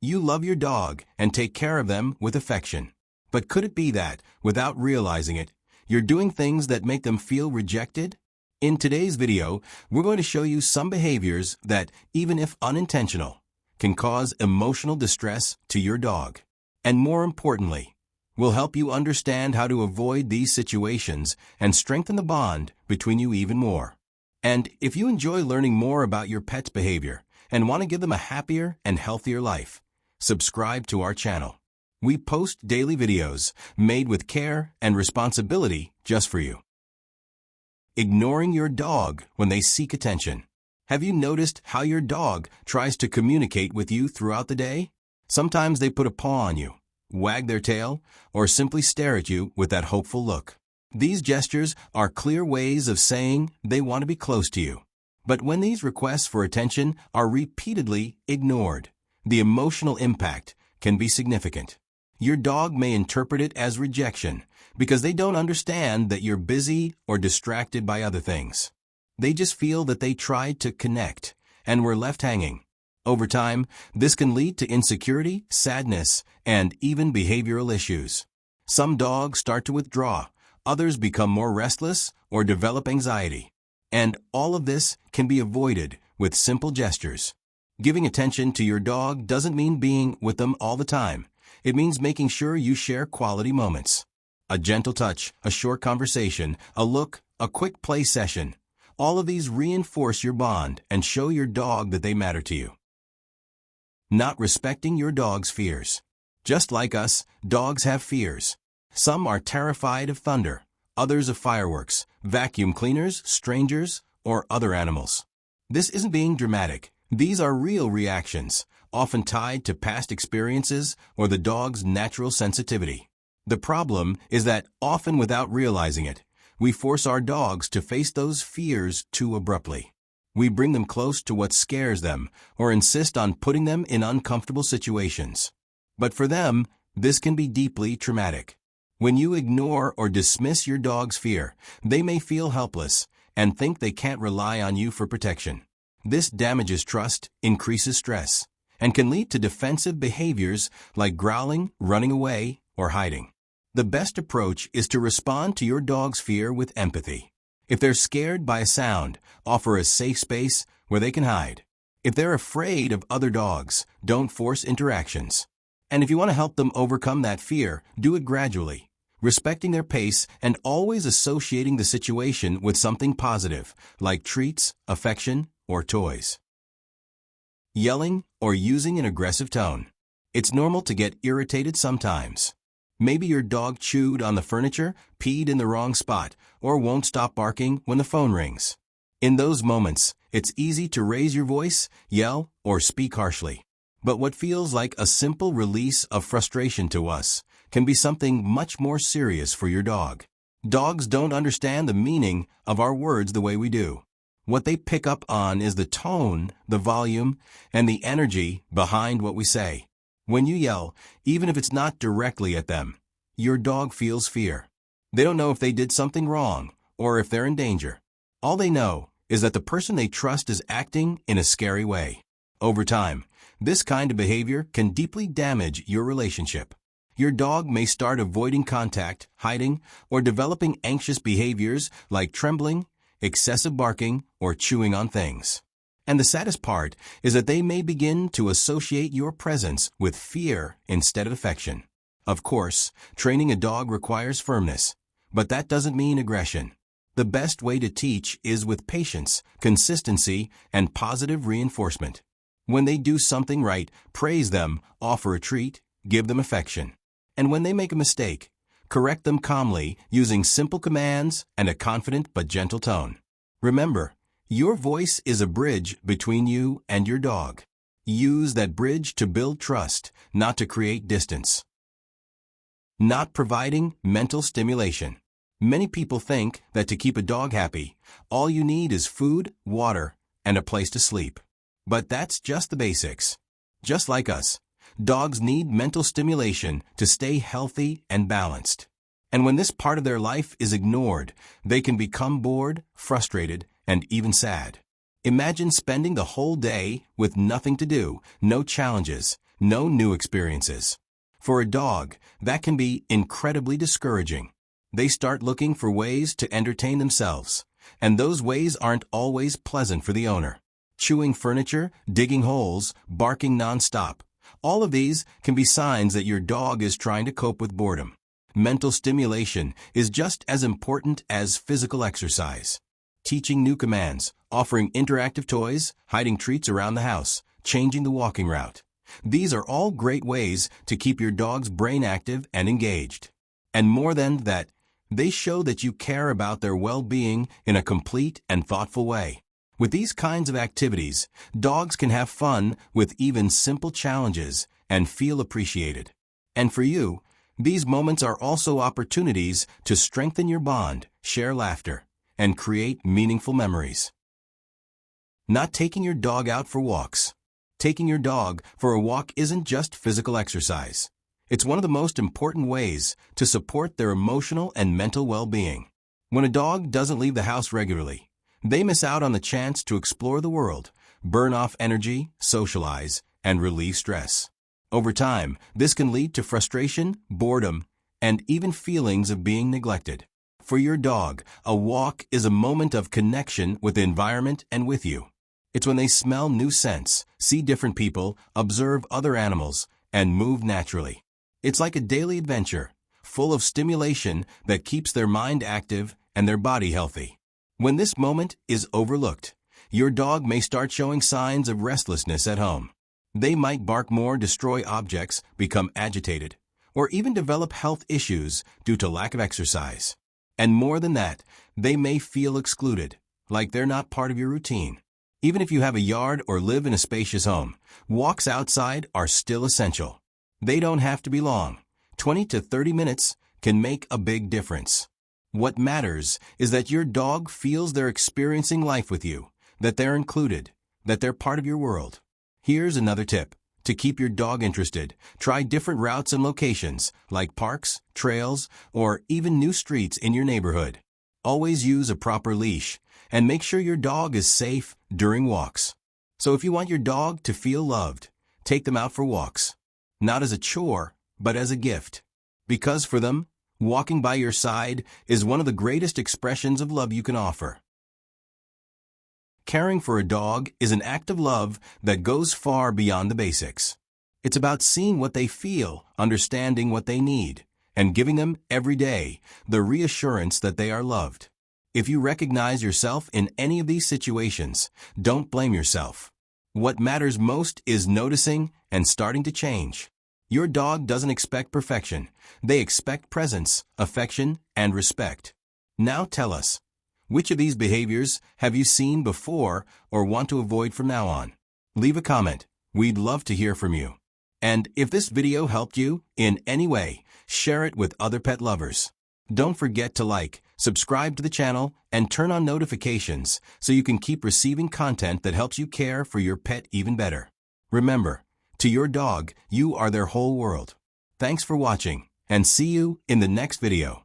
You love your dog and take care of them with affection. But could it be that, without realizing it, you're doing things that make them feel rejected? In today's video, we're going to show you some behaviors that, even if unintentional, can cause emotional distress to your dog. And more importantly, we'll help you understand how to avoid these situations and strengthen the bond between you even more. And if you enjoy learning more about your pet's behavior and want to give them a happier and healthier life, subscribe to our channel. We post daily videos made with care and responsibility just for you. Ignoring your dog when they seek attention. Have you noticed how your dog tries to communicate with you throughout the day? Sometimes they put a paw on you, wag their tail, or simply stare at you with that hopeful look. These gestures are clear ways of saying they want to be close to you. But when these requests for attention are repeatedly ignored, the emotional impact can be significant. Your dog may interpret it as rejection because they don't understand that you're busy or distracted by other things. They just feel that they tried to connect and were left hanging. Over time, this can lead to insecurity, sadness, and even behavioral issues. Some dogs start to withdraw, others become more restless or develop anxiety. And all of this can be avoided with simple gestures. Giving attention to your dog doesn't mean being with them all the time. It means making sure you share quality moments. A gentle touch, a short conversation, a look, a quick play session. All of these reinforce your bond and show your dog that they matter to you. Not respecting your dog's fears. Just like us, dogs have fears. Some are terrified of thunder, others of fireworks, vacuum cleaners, strangers, or other animals. This isn't being dramatic. These are real reactions, often tied to past experiences or the dog's natural sensitivity. The problem is that, often without realizing it, we force our dogs to face those fears too abruptly. We bring them close to what scares them or insist on putting them in uncomfortable situations. But for them, this can be deeply traumatic. When you ignore or dismiss your dog's fear, they may feel helpless and think they can't rely on you for protection. This damages trust, increases stress, and can lead to defensive behaviors like growling, running away, or hiding. The best approach is to respond to your dog's fear with empathy. If they're scared by a sound, offer a safe space where they can hide. If they're afraid of other dogs, don't force interactions. And if you want to help them overcome that fear, do it gradually, respecting their pace and always associating the situation with something positive, like treats, affection, or toys. Yelling or using an aggressive tone. It's normal to get irritated sometimes. Maybe your dog chewed on the furniture, peed in the wrong spot, or won't stop barking when the phone rings. In those moments, it's easy to raise your voice, yell, or speak harshly. But what feels like a simple release of frustration to us can be something much more serious for your dog. Dogs don't understand the meaning of our words the way we do. What they pick up on is the tone, the volume, and the energy behind what we say. When you yell, even if it's not directly at them, your dog feels fear. They don't know if they did something wrong or if they're in danger. All they know is that the person they trust is acting in a scary way. Over time, this kind of behavior can deeply damage your relationship. Your dog may start avoiding contact, hiding, or developing anxious behaviors like trembling, excessive barking, or chewing on things. And the saddest part is that they may begin to associate your presence with fear instead of affection. Of course, training a dog requires firmness, but that doesn't mean aggression. The best way to teach is with patience, consistency, and positive reinforcement. When they do something right, praise them, offer a treat, give them affection. And when they make a mistake, correct them calmly using simple commands and a confident but gentle tone. Remember, your voice is a bridge between you and your dog. Use that bridge to build trust, not to create distance. Not providing mental stimulation. Many people think that to keep a dog happy, all you need is food, water, and a place to sleep. But that's just the basics. Just like us, dogs need mental stimulation to stay healthy and balanced. And when this part of their life is ignored, they can become bored, frustrated, and even sad. Imagine spending the whole day with nothing to do, no challenges, no new experiences. For a dog, that can be incredibly discouraging. They start looking for ways to entertain themselves, and those ways aren't always pleasant for the owner. Chewing furniture, digging holes, barking nonstop. All of these can be signs that your dog is trying to cope with boredom. Mental stimulation is just as important as physical exercise. Teaching new commands, offering interactive toys, hiding treats around the house, changing the walking route. These are all great ways to keep your dog's brain active and engaged. And more than that, they show that you care about their well-being in a complete and thoughtful way. With these kinds of activities, dogs can have fun with even simple challenges and feel appreciated. And for you, these moments are also opportunities to strengthen your bond, share laughter, and create meaningful memories. Not taking your dog out for walks. Taking your dog for a walk isn't just physical exercise. It's one of the most important ways to support their emotional and mental well-being. When a dog doesn't leave the house regularly, they miss out on the chance to explore the world, burn off energy, socialize, and relieve stress. Over time, this can lead to frustration, boredom, and even feelings of being neglected. For your dog, a walk is a moment of connection with the environment and with you. It's when they smell new scents, see different people, observe other animals, and move naturally. It's like a daily adventure, full of stimulation that keeps their mind active and their body healthy. When this moment is overlooked, your dog may start showing signs of restlessness at home. They might bark more, destroy objects, become agitated, or even develop health issues due to lack of exercise. And more than that, they may feel excluded, like they're not part of your routine. Even if you have a yard or live in a spacious home, walks outside are still essential. They don't have to be long. 20 to 30 minutes can make a big difference. What matters is that your dog feels they're experiencing life with you, that they're included, that they're part of your world. Here's another tip. To keep your dog interested, try different routes and locations, like parks, trails, or even new streets in your neighborhood. Always use a proper leash, and make sure your dog is safe during walks. So if you want your dog to feel loved, take them out for walks. Not as a chore, but as a gift. Because for them, walking by your side is one of the greatest expressions of love you can offer. Caring for a dog is an act of love that goes far beyond the basics. It's about seeing what they feel, understanding what they need, and giving them every day the reassurance that they are loved. If you recognize yourself in any of these situations, don't blame yourself. What matters most is noticing and starting to change. Your dog doesn't expect perfection. They expect presence, affection, and respect. Now tell us, which of these behaviors have you seen before or want to avoid from now on? Leave a comment. We'd love to hear from you. And if this video helped you in any way, share it with other pet lovers. Don't forget to like, subscribe to the channel, and turn on notifications so you can keep receiving content that helps you care for your pet even better. Remember, to your dog, you are their whole world. Thanks for watching, and see you in the next video.